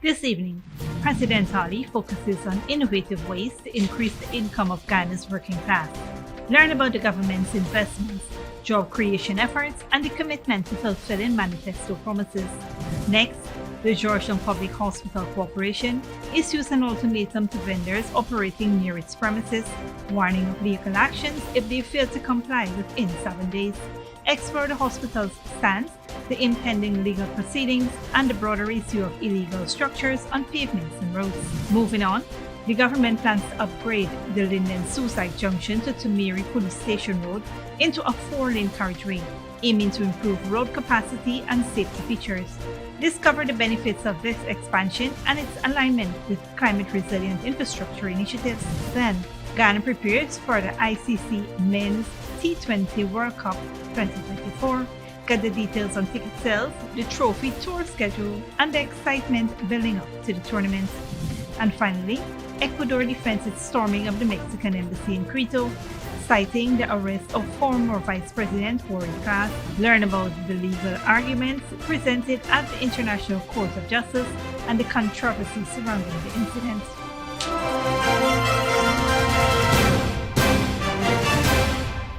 This evening, President Ali focuses on innovative ways to increase the income of Ghana's working class. Learn about the government's investments, job creation efforts, and the commitment to fulfilling manifesto promises. Next, the Georgetown Public Hospital Corporation issues an ultimatum to vendors operating near its premises, warning of legal actions if they fail to comply within 7 days. Explore the hospital's stance, the impending legal proceedings, and the broader issue of illegal structures on pavements and roads. Moving on, the government plans to upgrade the Linden Suicide Junction to Tumiri Police Station Road into a 4-lane carriageway, aiming to improve road capacity and safety features. Discover the benefits of this expansion and its alignment with climate-resilient infrastructure initiatives. Then, Ghana prepares for the ICC Men's T20 World Cup 2024. Get the details on ticket sales, the trophy tour schedule, and the excitement building up to the tournament. And finally, Ecuador defends its storming of the Mexican embassy in Quito, citing the arrest of former Vice President Warren Class. Learn about the legal arguments presented at the International Court of Justice and the controversy surrounding the incident.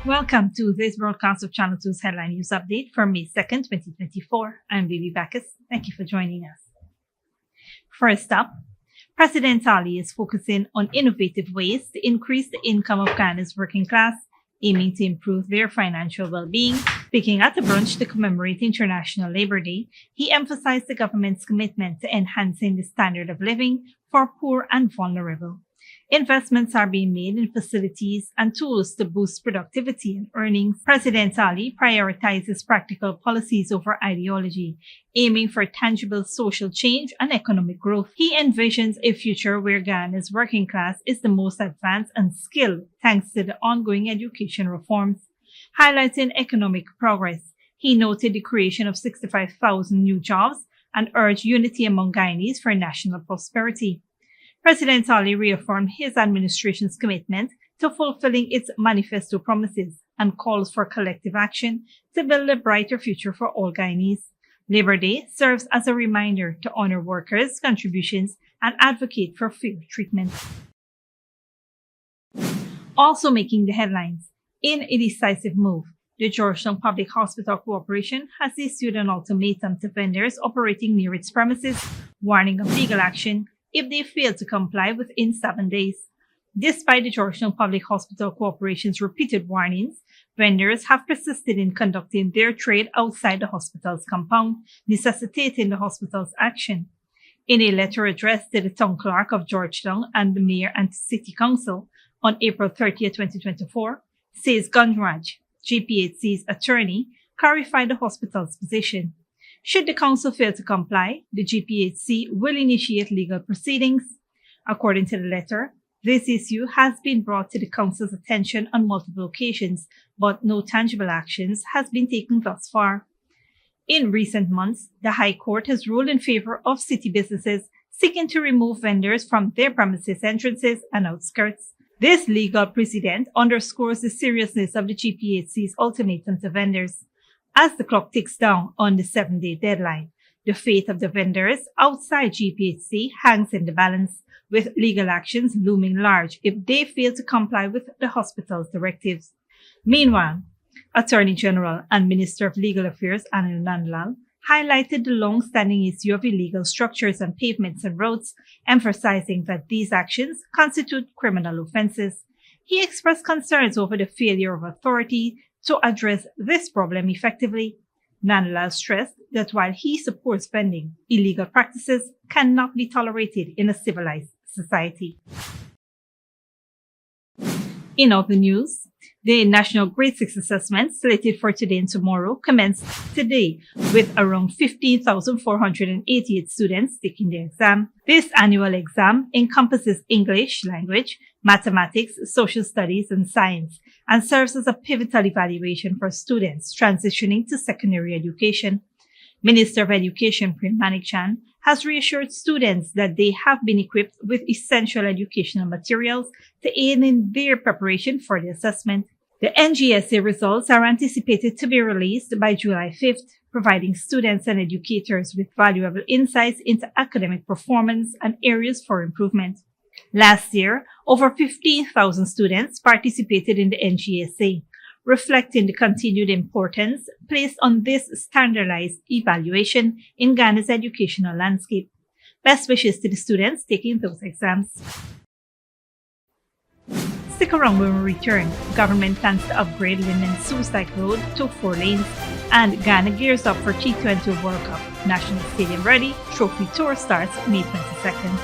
Welcome to this broadcast of Channel 2's Headline News Update for May 2nd, 2024. I'm Bibi Bacchus. Thank you for joining us. First up, President Ali is focusing on innovative ways to increase the income of Ghana's working class, aiming to improve their financial well-being. Speaking at a brunch to commemorate International Labour Day, he emphasized the government's commitment to enhancing the standard of living for poor and vulnerable. Investments are being made in facilities and tools to boost productivity and earnings. President Ali prioritizes practical policies over ideology, aiming for tangible social change and economic growth. He envisions a future where Ghana's working class is the most advanced and skilled thanks to the ongoing education reforms. Highlighting economic progress, he noted the creation of 65,000 new jobs and urged unity among Guyanese for national prosperity. President Ali reaffirmed his administration's commitment to fulfilling its manifesto promises and calls for collective action to build a brighter future for all Guyanese. Labor Day serves as a reminder to honor workers' contributions and advocate for fair treatment. Also making the headlines, in a decisive move, the Georgetown Public Hospital Corporation has issued an ultimatum to vendors operating near its premises, warning of legal action if they fail to comply within 7 days. Despite the Georgetown Public Hospital Corporation's repeated warnings, vendors have persisted in conducting their trade outside the hospital's compound, necessitating the hospital's action. In a letter addressed to the town clerk of Georgetown and the mayor and city council on April 30, 2024, says Gunraj, GPHC's attorney, clarified the hospital's position. Should the council fail to comply, the GPHC will initiate legal proceedings. According to the letter, this issue has been brought to the council's attention on multiple occasions, but no tangible actions has been taken thus far. In recent months, the High Court has ruled in favor of city businesses seeking to remove vendors from their premises entrances and outskirts. This legal precedent underscores the seriousness of the GPHC's ultimatum to vendors. As the clock ticks down on the 7-day deadline, the fate of the vendors outside GPHC hangs in the balance, with legal actions looming large if they fail to comply with the hospital's directives. Meanwhile, Attorney General and Minister of Legal Affairs Anil Nandlal highlighted the long-standing issue of illegal structures on pavements and roads, emphasizing that these actions constitute criminal offenses. He expressed concerns over the failure of authority to address this problem effectively. Nandlal stressed that while he supports vending, illegal practices cannot be tolerated in a civilized society. In other news, the National Grade 6 assessment slated for today and tomorrow commenced today with around 15,488 students taking the exam. This annual exam encompasses English language, mathematics, social studies, and science, and serves as a pivotal evaluation for students transitioning to secondary education. Minister of Education Prem Manikchand has reassured students that they have been equipped with essential educational materials to aid in their preparation for the assessment. The NGSA results are anticipated to be released by July 5th, providing students and educators with valuable insights into academic performance and areas for improvement. Last year, over 15,000 students participated in the NGSA, reflecting the continued importance placed on this standardized evaluation in Ghana's educational landscape. Best wishes to the students taking those exams. Stick around when we return. Government plans to upgrade Linden Suicide Road to 4 lanes, and Ghana gears up for T20 World Cup. National Stadium ready. Trophy tour starts May 22nd.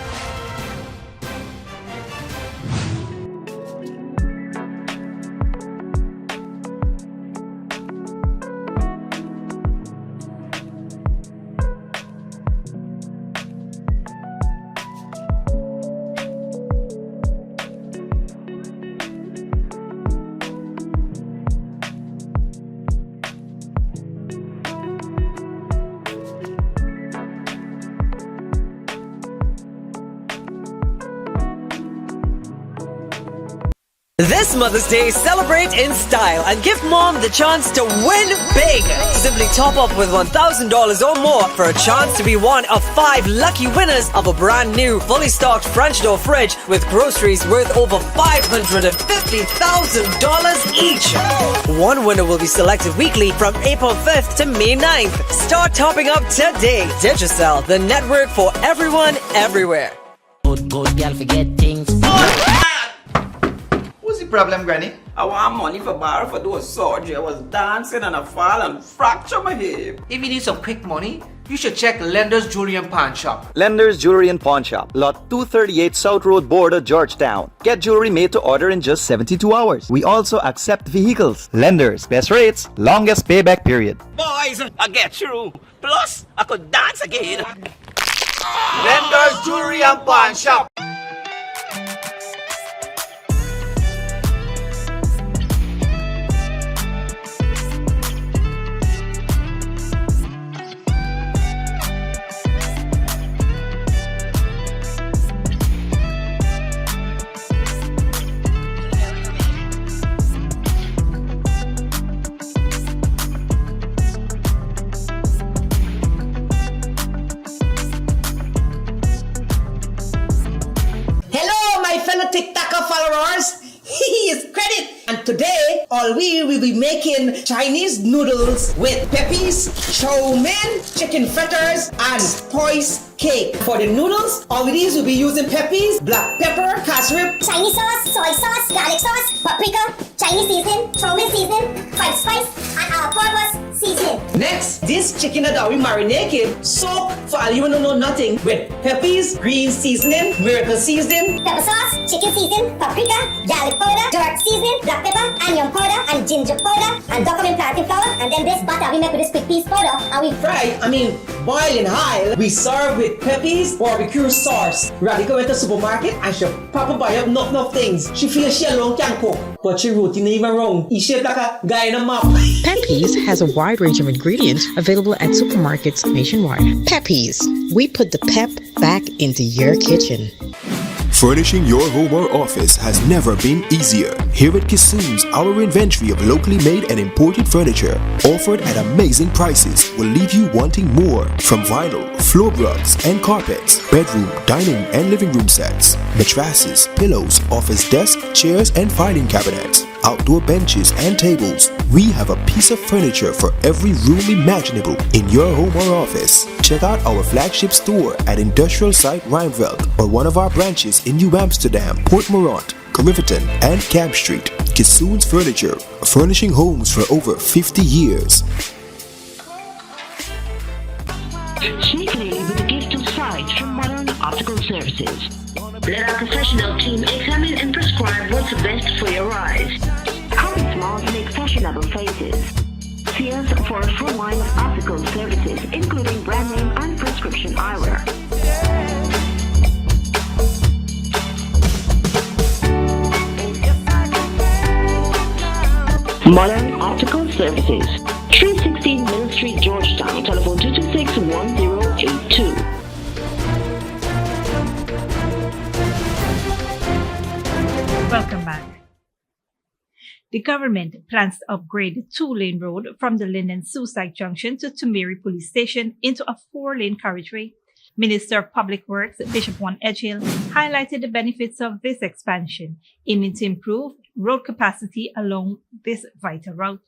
This Mother's Day, celebrate in style and give mom the chance to win big. Simply top up with $1,000 or more for a chance to be one of 5 lucky winners of a brand new, fully stocked French door fridge with groceries worth over $550,000 each. One winner will be selected weekly from April 5th to May 9th. Start topping up today. Digicel, the network for everyone, everywhere. Good girl, forget things. What's the problem, Granny? I want money for borrow for those surgery. I was dancing and I fall and fracture my hip. If you need some quick money, you should check Lender's Jewelry and Pawn Shop. Lender's Jewelry and Pawn Shop, Lot 238 South Road Border, Georgetown. Get jewelry made to order in just 72 hours. We also accept vehicles. Lender's, best rates, longest payback period. Boys, I get through. Plus, I could dance again. Lender's Jewelry and Pawn Shop. Fellow TikToker followers, he is credit. And today, all we will be making Chinese noodles with peppies, chow mein, chicken fritters, and spice cake. For the noodles, all these will be using peppies, black pepper, cashew, Chinese sauce, soy sauce, garlic sauce, paprika, Chinese seasoning, chow mein seasoning, five spice, and all-purpose seasoning. Next, this chicken that we marinate soak for all you don't know nothing with peppies, green seasoning, miracle seasoning, pepper sauce, chicken seasoning, paprika, garlic powder, dark seasoning, black pepper, onion powder, and ginger powder, and document plantain flour, and then this butter we make with this quick piece powder, and we boil in high. We serve with peppies, barbecue sauce. Radhika went to the supermarket and she papa buy up enough things. She feels she alone can cook, but she routine even wrong. He shaped like a guy in a map. Peppies has a wide range of ingredients available at supermarkets nationwide. Peppies, we put the pep back into your kitchen. Furnishing your home or office has never been easier. Here at Kissoon's, our inventory of locally made and imported furniture, offered at amazing prices, will leave you wanting more. From vinyl, floor rugs and carpets, bedroom, dining and living room sets, mattresses, pillows, office desk, chairs and filing cabinets, outdoor benches and tables. We have a piece of furniture for every room imaginable in your home or office. Check out our flagship store at Industrial Site Rijnveld or one of our branches in New Amsterdam, Port Morant, Riverton and Camp Street. Kissoon's Furniture, furnishing homes for over 50 years. Sneakily with a gift of sight from Modern Optical Services. Let our professional team examine and prescribe what's best for your eyes. Common smiles make fashionable faces. See us for a full line of optical services, including brand name and prescription eyewear. Modern Optical Services, 316 Mill Street, Georgetown. Telephone 226-1082. Welcome back. The government plans to upgrade the 2-lane road from the Linden Suicide Junction to Tumiri Police Station into a 4-lane carriageway. Minister of Public Works Bishop Juan Edgehill highlighted the benefits of this expansion, aiming to improve road capacity along this vital route.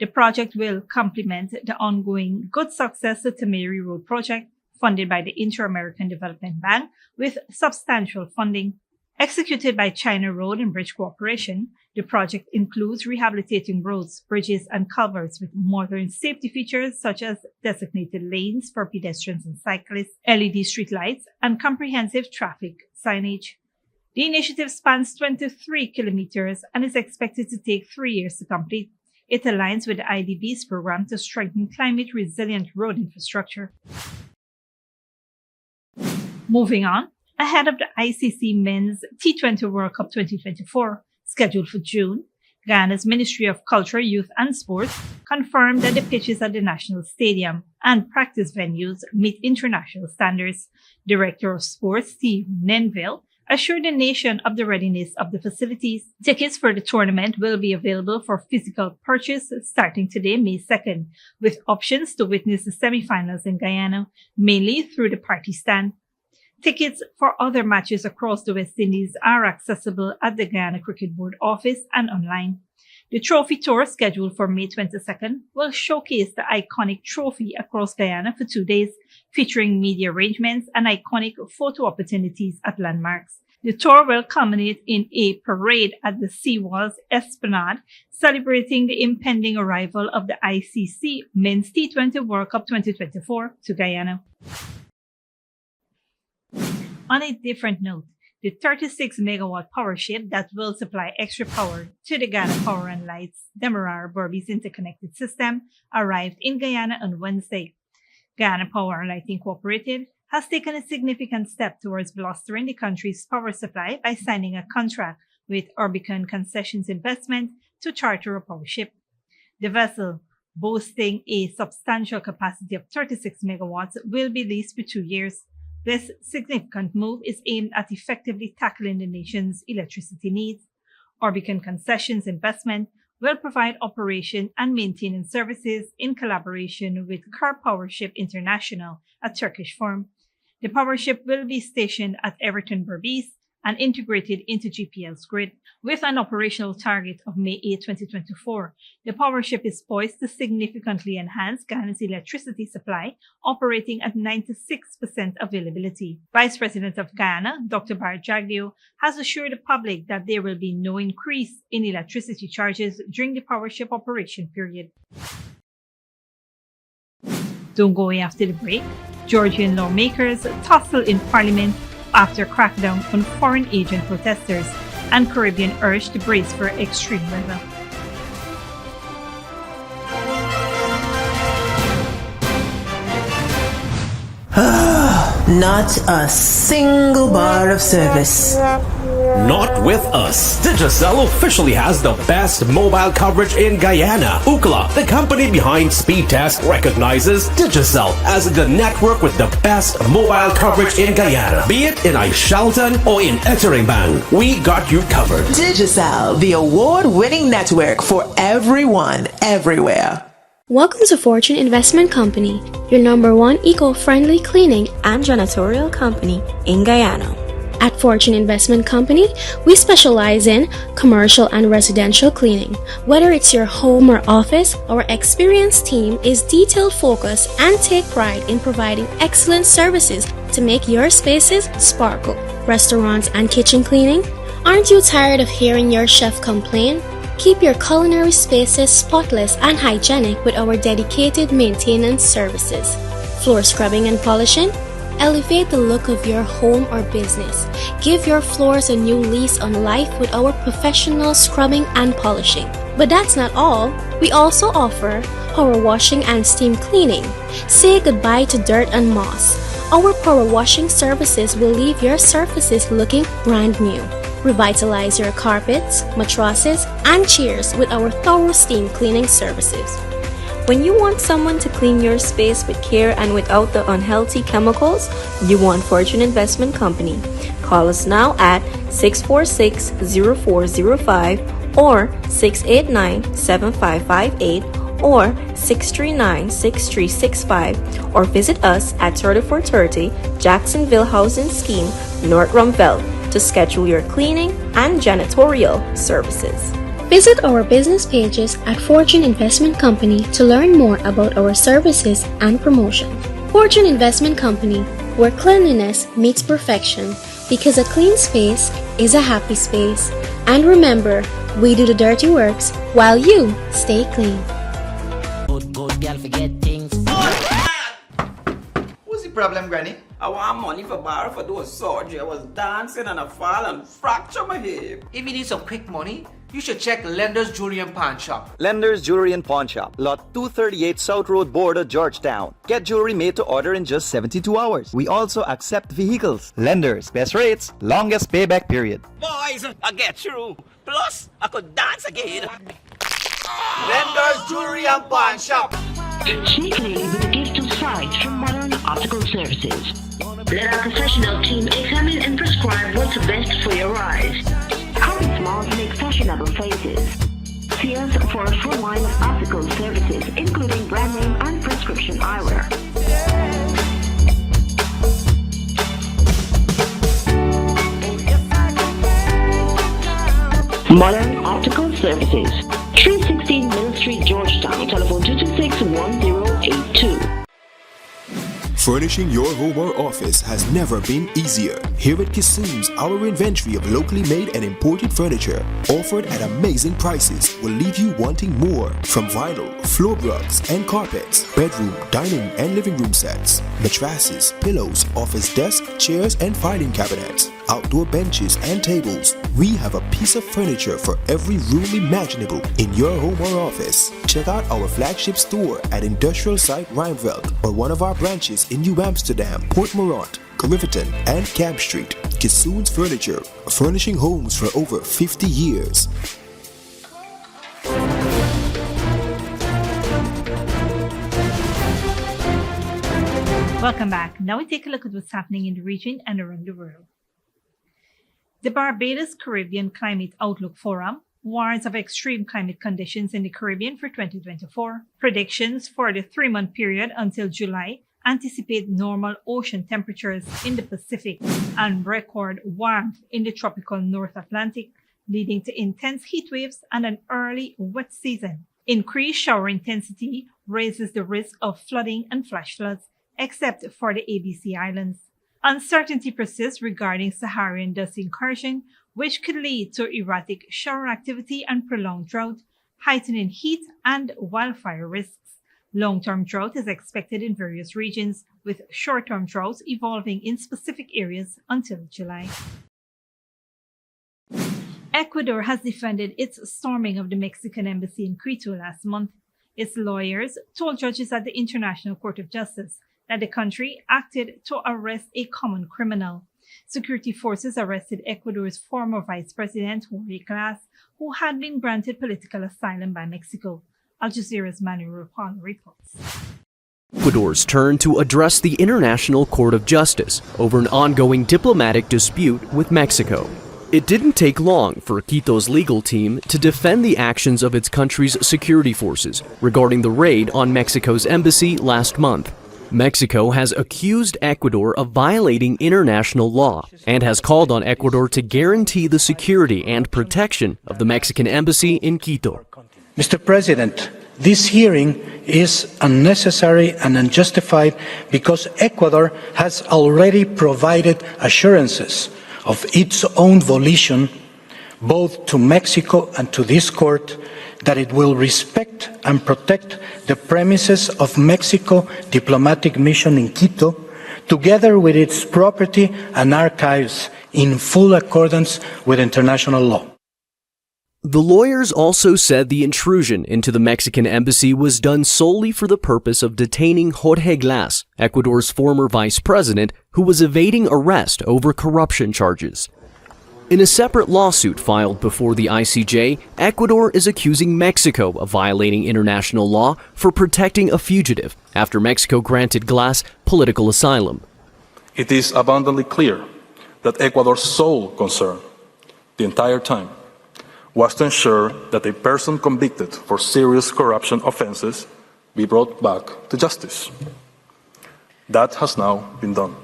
The project will complement the ongoing Good Success to Tumiri Road project, funded by the Inter-American Development Bank with substantial funding. Executed by China Road and Bridge Corporation, the project includes rehabilitating roads, bridges, and culverts with modern safety features such as designated lanes for pedestrians and cyclists, LED streetlights, and comprehensive traffic signage. The initiative spans 23 kilometers and is expected to take 3 years to complete. It aligns with the IDB's program to strengthen climate-resilient road infrastructure. Moving on, ahead of the ICC Men's T20 World Cup 2024, scheduled for June, Guyana's Ministry of Culture, Youth and Sports confirmed that the pitches at the National Stadium and practice venues meet international standards. Director of Sports Steve Nenville assured the nation of the readiness of the facilities. Tickets for the tournament will be available for physical purchase starting today, May 2nd, with options to witness the semifinals in Guyana, mainly through the party stand. Tickets for other matches across the West Indies are accessible at the Guyana Cricket Board office and online. The trophy tour, scheduled for May 22nd, will showcase the iconic trophy across Guyana for 2 days, featuring media arrangements and iconic photo opportunities at landmarks. The tour will culminate in a parade at the Seawalls Esplanade, celebrating the impending arrival of the ICC Men's T20 World Cup 2024 to Guyana. On a different note, the 36-megawatt power ship that will supply extra power to the Guyana Power and Lights Demerara Berbice interconnected system arrived in Guyana on Wednesday. Guyana Power and Lighting Incorporated has taken a significant step towards bolstering the country's power supply by signing a contract with Orbicon Concessions Investment to charter a power ship. The vessel, boasting a substantial capacity of 36 megawatts, will be leased for 2 years. This significant move is aimed at effectively tackling the nation's electricity needs. Orbicon Concessions Investment will provide operation and maintenance services in collaboration with Car Power Ship International, a Turkish firm. The power ship will be stationed at Everton Berbice and integrated into GPL's grid. With an operational target of May 8, 2024, the power ship is poised to significantly enhance Guyana's electricity supply, operating at 96% availability. Vice President of Guyana, Dr. Bart Jagdeo, has assured the public that there will be no increase in electricity charges during the power ship operation period. Don't go away after the break. Georgian lawmakers tussle in parliament after crackdown on foreign agent protesters, and Caribbean urged to brace for extreme weather. Not a single bar of service. Not with us. Digicel officially has the best mobile coverage in Guyana. Ookla, the company behind Speedtest, recognizes Digicel as the network with the best mobile coverage in Guyana. Be it in Aishalton or in Etteringban, we got you covered. Digicel, the award-winning network for everyone, everywhere. Welcome to Fortune Investment Company, your #1 eco-friendly cleaning and janitorial company in Guyana. At Fortune Investment Company, we specialize in commercial and residential cleaning. Whether it's your home or office, our experienced team is detail-focused and take pride in providing excellent services to make your spaces sparkle. Restaurants and kitchen cleaning? Aren't you tired of hearing your chef complain? Keep your culinary spaces spotless and hygienic with our dedicated maintenance services. Floor scrubbing and polishing? Elevate the look of your home or business. Give your floors a new lease on life with our professional scrubbing and polishing. But that's not all. We also offer power washing and steam cleaning. Say goodbye to dirt and moss. Our power washing services will leave your surfaces looking brand new. Revitalize your carpets, mattresses, and chairs with our thorough steam cleaning services. When you want someone to clean your space with care and without the unhealthy chemicals, you want Fortune Investment Company. Call us now at 646-0405 or 689-7558 or 639-6365 or visit us at 3430 Jacksonville Housing Scheme, North Rumville to schedule your cleaning and janitorial services. Visit our business pages at Fortune Investment Company to learn more about our services and promotion. Fortune Investment Company, where cleanliness meets perfection, because a clean space is a happy space. And remember, we do the dirty works while you stay clean. Good girl forget things. What's the problem, Granny? I want money for borrow for those surgery. I was dancing and I fall and fracture my hip. If you need some quick money, you should check Lender's Jewelry and Pawn Shop. Lender's Jewelry and Pawn Shop, lot 238 South Road Border, Georgetown. Get jewelry made to order in just 72 hours. We also accept vehicles. Lender's, best rates, longest payback period. Boys, I get through. Plus, I could dance again. Lender's Jewelry and Pawn Shop. Sneakily with a gift of sight from Modern Optical Services. Let our professional team examine and prescribe what's best for your eyes. Current smiles make fashionable faces. See us for a full line of optical services, including brand name and prescription eyewear. Modern Optical Services, 316 Mill Street, Georgetown. Telephone 226-1082. Furnishing your home or office has never been easier. Here at Kissoon's, our inventory of locally made and imported furniture, offered at amazing prices, will leave you wanting more. From vinyl, floor rugs and carpets, bedroom, dining and living room sets, mattresses, pillows, office desk, chairs and filing cabinets, outdoor benches and tables. We have a piece of furniture for every room imaginable in your home or office. Check out our flagship store at Industrial Site Rijnveld or one of our branches in New Amsterdam, Port Morant, Riverton and Camp Street. Kissoon's Furniture, furnishing homes for over 50 years. Welcome back. Now we take a look at what's happening in the region and around the world. The Barbados Caribbean Climate Outlook Forum warns of extreme climate conditions in the Caribbean for 2024. Predictions for the 3-month period until July anticipate normal ocean temperatures in the Pacific and record warmth in the tropical North Atlantic, leading to intense heat waves and an early wet season. Increased shower intensity raises the risk of flooding and flash floods, except for the ABC Islands. Uncertainty persists regarding Saharan dust incursion, which could lead to erratic shower activity and prolonged drought, heightening heat and wildfire risks. Long-term drought is expected in various regions, with short-term droughts evolving in specific areas until July. Ecuador has defended its storming of the Mexican embassy in Quito last month. Its lawyers told judges at the International Court of Justice that the country acted to arrest a common criminal. Security forces arrested Ecuador's former vice president, Jorge Glass, who had been granted political asylum by Mexico. Al Jazeera's Manuel Rapal reports. Ecuador's turn to address the International Court of Justice over an ongoing diplomatic dispute with Mexico. It didn't take long for Quito's legal team to defend the actions of its country's security forces regarding the raid on Mexico's embassy last month. Mexico has accused Ecuador of violating international law and has called on Ecuador to guarantee the security and protection of the Mexican embassy in Quito. Mr. President, this hearing is unnecessary and unjustified because Ecuador has already provided assurances of its own volition, both to Mexico and to this court, that it will respect and protect the premises of Mexico diplomatic mission in Quito, together with its property and archives in full accordance with international law. The lawyers also said the intrusion into the Mexican embassy was done solely for the purpose of detaining Jorge Glass, Ecuador's former vice president, who was evading arrest over corruption charges. In a separate lawsuit filed before the ICJ, Ecuador is accusing Mexico of violating international law for protecting a fugitive after Mexico granted Glass political asylum. It is abundantly clear that Ecuador's sole concern, the entire time, was to ensure that a person convicted for serious corruption offenses be brought back to justice. That has now been done.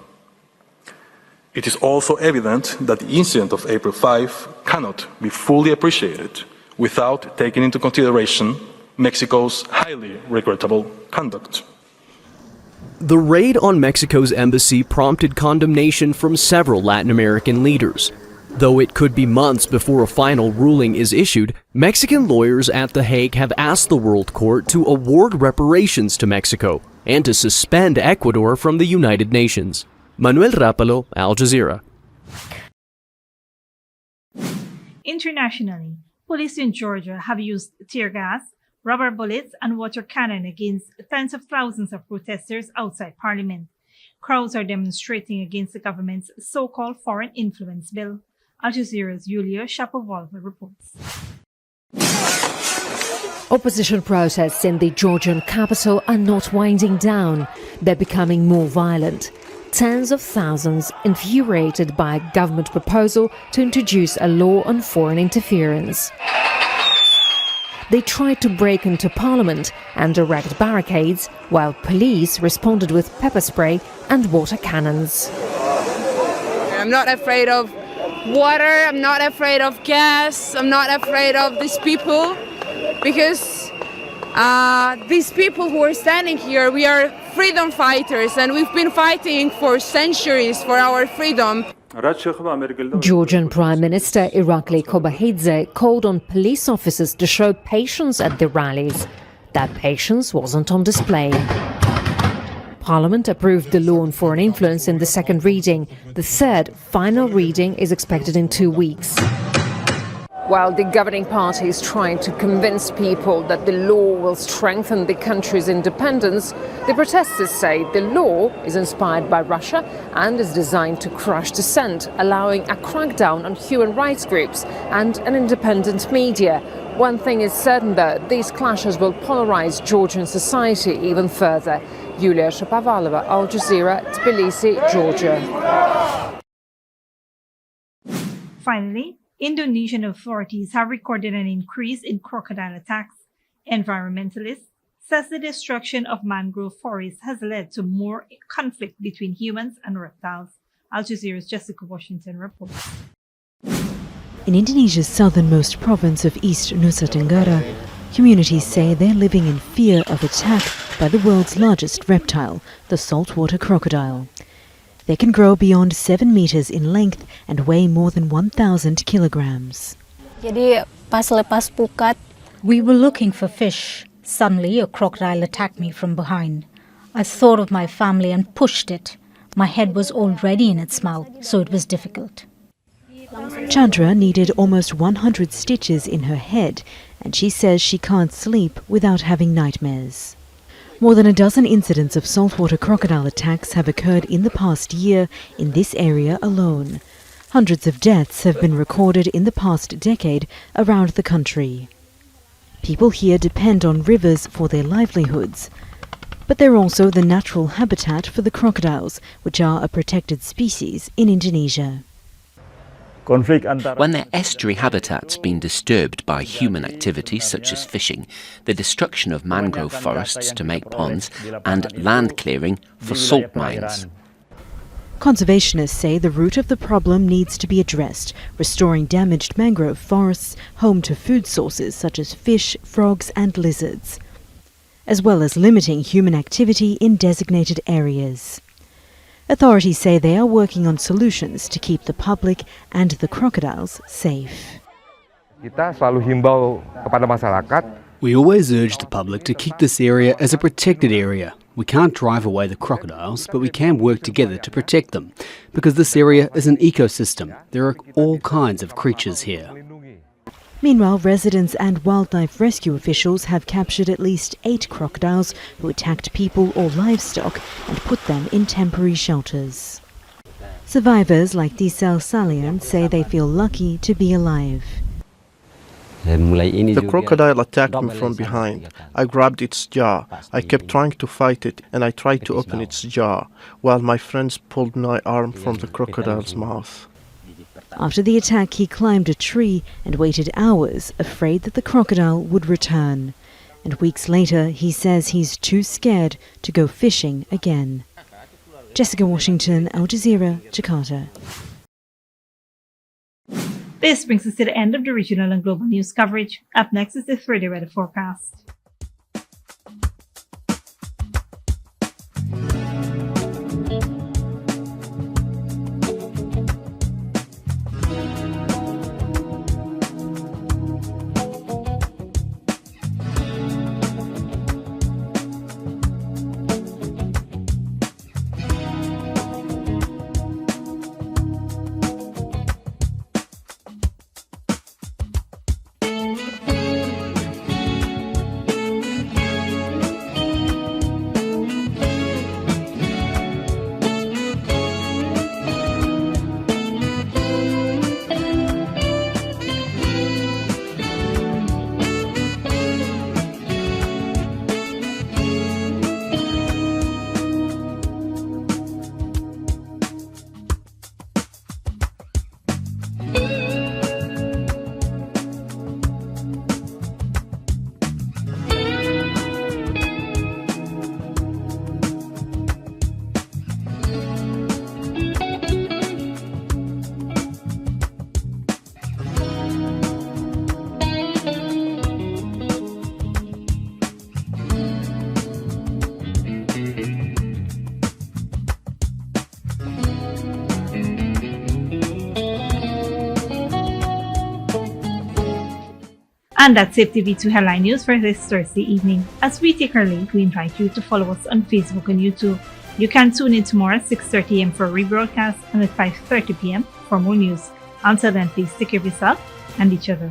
It is also evident that the incident of April 5 cannot be fully appreciated without taking into consideration Mexico's highly regrettable conduct. The raid on Mexico's embassy prompted condemnation from several Latin American leaders. Though it could be months before a final ruling is issued, Mexican lawyers at The Hague have asked the World Court to award reparations to Mexico and to suspend Ecuador from the United Nations. Manuel Rapalo, Al Jazeera. Internationally, police in Georgia have used tear gas, rubber bullets, and water cannon against tens of thousands of protesters outside Parliament. Crowds are demonstrating against the government's so-called foreign influence bill. Al Jazeera's Yulia Shapovalova reports. Opposition protests in the Georgian capital are not winding down. They're becoming more violent. Tens of thousands infuriated by a government proposal to introduce a law on foreign interference. They tried to break into parliament and erect barricades, while police responded with pepper spray and water cannons. I'm not afraid of water, I'm not afraid of gas, I'm not afraid of these people, because these people who are standing here, we are freedom fighters and we've been fighting for centuries for our freedom. Georgian Prime Minister Irakli Kobahidze called on police officers to show patience at the rallies. That patience wasn't on display. Parliament approved the law on foreign influence in the second reading. The third, final reading is expected in 2 weeks. While the governing party is trying to convince people that the law will strengthen the country's independence, the protesters say the law is inspired by Russia and is designed to crush dissent, allowing a crackdown on human rights groups and an independent media. One thing is certain, though, these clashes will polarize Georgian society even further. Yulia Shapovalova, Al Jazeera, Tbilisi, Georgia. Finally, Indonesian authorities have recorded an increase in crocodile attacks. Environmentalists says the destruction of mangrove forests has led to more conflict between humans and reptiles. Al Jazeera's Jessica Washington reports. In Indonesia's southernmost province of East Nusa Tenggara, communities say they're living in fear of attack by the world's largest reptile, the saltwater crocodile. They can grow beyond 7 meters in length and weigh more than 1,000 kilograms. We were looking for fish. Suddenly, a crocodile attacked me from behind. I thought of my family and pushed it. My head was already in its mouth, so it was difficult. Chandra needed almost 100 stitches in her head, and she says she can't sleep without having nightmares. More than a dozen incidents of saltwater crocodile attacks have occurred in the past year in this area alone. Hundreds of deaths have been recorded in the past decade around the country. People here depend on rivers for their livelihoods. But they're also the natural habitat for the crocodiles, which are a protected species in Indonesia. When their estuary habitat's been disturbed by human activities such as fishing, the destruction of mangrove forests to make ponds, and land clearing for salt mines. Conservationists say the root of the problem needs to be addressed, restoring damaged mangrove forests home to food sources such as fish, frogs and lizards, as well as limiting human activity in designated areas. Authorities say they are working on solutions to keep the public and the crocodiles safe. We always urge the public to keep this area as a protected area. We can't drive away the crocodiles, but we can work together to protect them, because this area is an ecosystem. There are all kinds of creatures here. Meanwhile, residents and wildlife rescue officials have captured at least 8 crocodiles who attacked people or livestock and put them in temporary shelters. Survivors like Tisel Salian say they feel lucky to be alive. The crocodile attacked me from behind. I grabbed its jaw. I kept trying to fight it, and I tried to open its jaw, while my friends pulled my arm from the crocodile's mouth. After the attack, he climbed a tree and waited hours, afraid that the crocodile would return. And weeks later, he says he's too scared to go fishing again. Jessica Washington, Al Jazeera, Jakarta. This brings us to the end of the regional and global news coverage. Up next is the 3-day weather forecast. And that's it, TV2 Headline News for this Thursday evening. As we take our leave, we invite you to follow us on Facebook and YouTube. You can tune in tomorrow at 6:30 a.m. for a rebroadcast and at 5:30 p.m. for more news. Until then, please take care of yourself and each other.